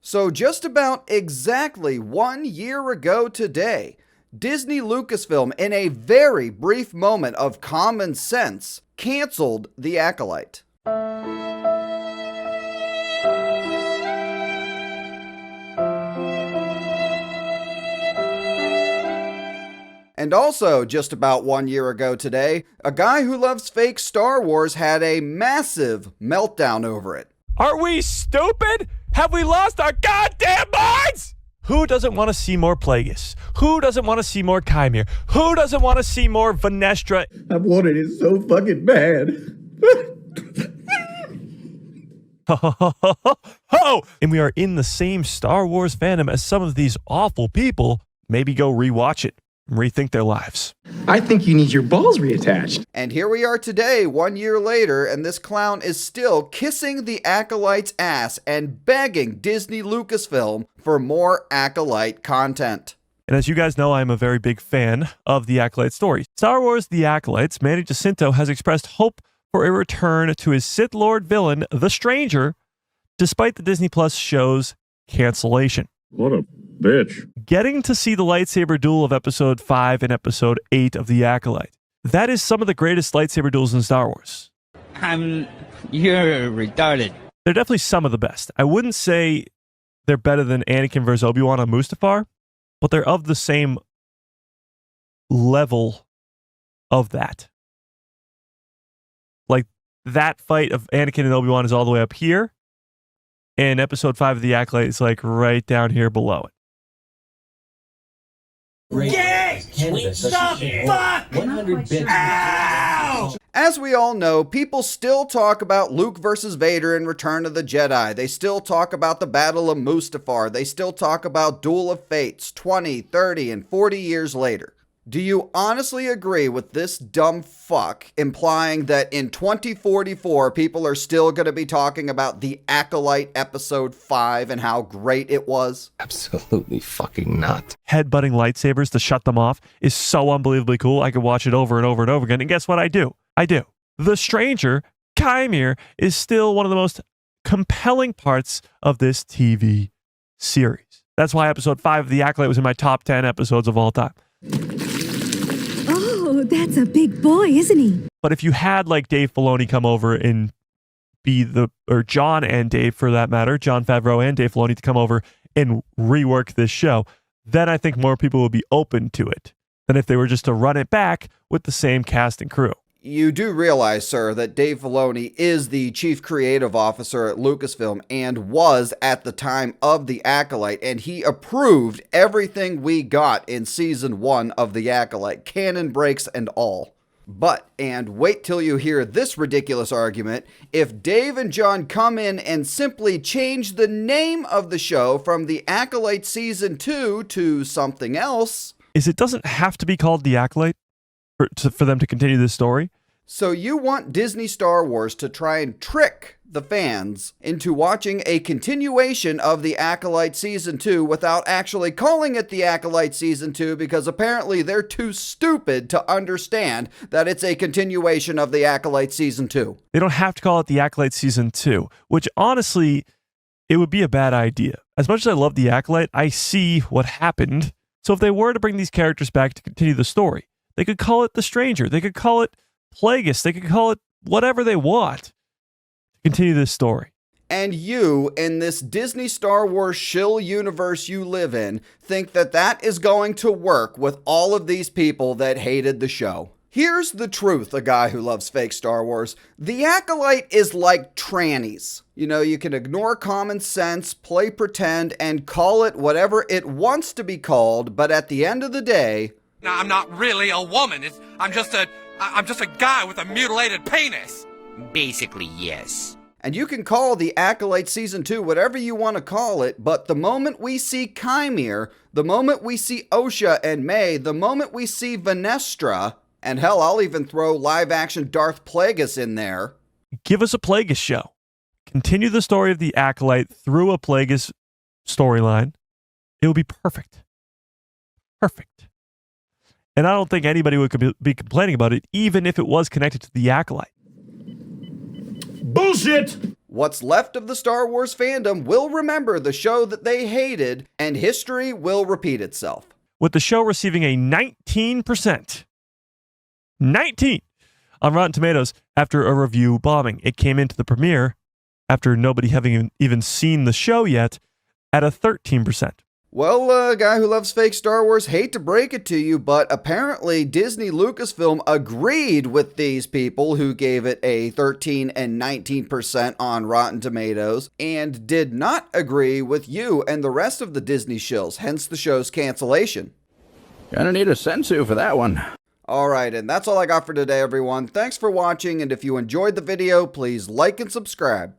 So just about exactly 1 year ago today, Disney Lucasfilm, in a very brief moment of common sense, canceled The Acolyte. And also, just about 1 year ago today, a guy who loves fake Star Wars had a massive meltdown over it. Are we stupid? Have we lost our goddamn minds? Who doesn't want to see more Plagueis? Who doesn't want to see more Chimere? Who doesn't want to see more Venestra? I've wanted it so fucking bad. Ho! And we are in the same Star Wars fandom as some of these awful people. Maybe go rewatch it and rethink their lives. I think you need your balls reattached. And here we are today, 1 year later, and this clown is still kissing the Acolyte's ass and begging Disney Lucasfilm for more Acolyte content. And as you guys know, I'm a very big fan of the Acolyte story. Star Wars The Acolytes, Manny Jacinto has expressed hope for a return to his Sith Lord villain, the Stranger, despite the Disney Plus show's cancellation. What a bitch. Getting to see the lightsaber duel of Episode 5 and Episode 8 of The Acolyte. That is some of the greatest lightsaber duels in Star Wars. You're retarded. They're definitely some of the best. I wouldn't say they're better than Anakin versus Obi-Wan on Mustafar, but they're of the same level of that. Like, that fight of Anakin and Obi-Wan is all the way up here, and Episode 5 of The Acolyte is like right down here below it. As we all know, people still talk about Luke versus Vader in Return of the Jedi. They still talk about the Battle of Mustafar. They still talk about Duel of Fates 20, 30, and 40 years later. Do you honestly agree with this dumb fuck implying that in 2044 people are still going to be talking about The Acolyte Episode 5 and how great it was? Absolutely fucking not. Headbutting lightsabers to shut them off is so unbelievably cool. I could watch it over and over and over again. And guess what I do? I do. The Stranger, Chimere, is still one of the most compelling parts of this TV series. That's why Episode 5 of The Acolyte was in my top 10 episodes of all time. Oh, that's a big boy, isn't he? But if you had like Dave Filoni come over and or John and Dave for that matter, Jon Favreau and Dave Filoni to come over and rework this show, then I think more people would be open to it than if they were just to run it back with the same cast and crew. You do realize, sir, that Dave Filoni is the chief creative officer at Lucasfilm and was at the time of The Acolyte, and he approved everything we got in season 1 of The Acolyte, canon breaks and all. But, and wait till you hear this ridiculous argument, if Dave and John come in and simply change the name of the show from The Acolyte Season 2 to something else... It doesn't have to be called The Acolyte for them to continue this story? So you want Disney Star Wars to try and trick the fans into watching a continuation of The Acolyte Season 2 without actually calling it The Acolyte Season 2 because apparently they're too stupid to understand that it's a continuation of The Acolyte Season 2. They don't have to call it The Acolyte Season 2, which honestly, it would be a bad idea. As much as I love The Acolyte, I see what happened. So if they were to bring these characters back to continue the story, they could call it The Stranger. They could call it Plagueis. They could call it whatever they want to continue this story. And you, in this Disney Star Wars shill universe you live in, think that that is going to work with all of these people that hated the show. Here's the truth, a guy who loves fake Star Wars. The Acolyte is like trannies. You know, you can ignore common sense, play pretend, and call it whatever it wants to be called, but at the end of the day... Now, I'm not really a woman. I'm just a guy with a mutilated penis. Basically, yes. And you can call The Acolyte Season 2 whatever you want to call it, but the moment we see Chimere, the moment we see Osha and May, the moment we see Venestra, and hell, I'll even throw live-action Darth Plagueis in there. Give us a Plagueis show. Continue the story of The Acolyte through a Plagueis storyline. It would be perfect. Perfect. And I don't think anybody would be complaining about it, even if it was connected to The Acolyte. Bullshit! What's left of the Star Wars fandom will remember the show that they hated, and history will repeat itself. With the show receiving a 19%. 19 on Rotten Tomatoes after a review bombing. It came into the premiere after nobody having even seen the show yet at a 13%. Well, guy who loves fake Star Wars, hate to break it to you, but apparently Disney Lucasfilm agreed with these people who gave it a 13 and 19% on Rotten Tomatoes and did not agree with you and the rest of the Disney shills, hence the show's cancellation. Gonna need a sensu for that one. Alright, and that's all I got for today, everyone. Thanks for watching, and if you enjoyed the video, please like and subscribe.